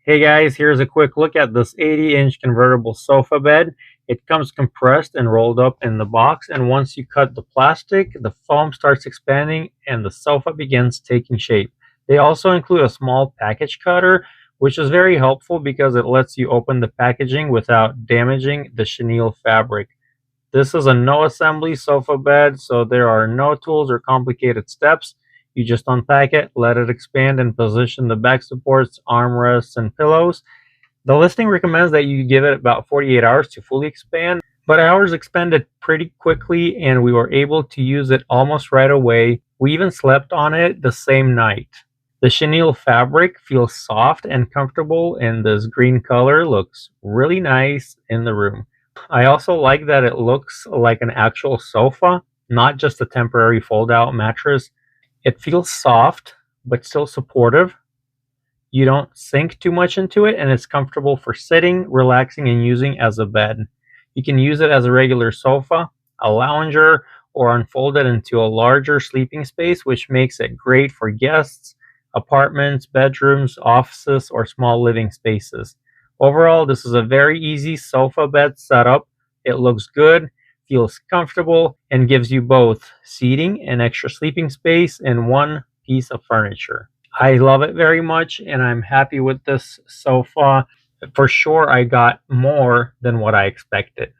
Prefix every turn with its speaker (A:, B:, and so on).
A: Hey guys, here's a quick look at this 80-inch convertible sofa bed. It comes compressed and rolled up in the box, and once you cut the plastic, the foam starts expanding and the sofa begins taking shape. They also include a small package cutter, which is very helpful because it lets you open the packaging without damaging the chenille fabric. This is a no assembly sofa bed, so there are no tools or complicated steps. You just unpack it, let it expand, and position the back supports, armrests, and pillows. The listing recommends that you give it about 48 hours to fully expand, but ours expanded pretty quickly and we were able to use it almost right away. We even slept on it the same night. The chenille fabric feels soft and comfortable, and this green color looks really nice in the room. I also like that it looks like an actual sofa, not just a temporary fold-out mattress. It feels soft, but still supportive. You don't sink too much into it, and it's comfortable for sitting, relaxing, and using as a bed. You can use it as a regular sofa, a lounger, or unfold it into a larger sleeping space, which makes it great for guests, apartments, bedrooms, offices, or small living spaces. Overall, this is a very easy sofa bed setup. It looks good, feels comfortable, and gives you both seating and extra sleeping space in one piece of furniture. I love it very much, and I'm happy with this sofa. For sure, I got more than what I expected.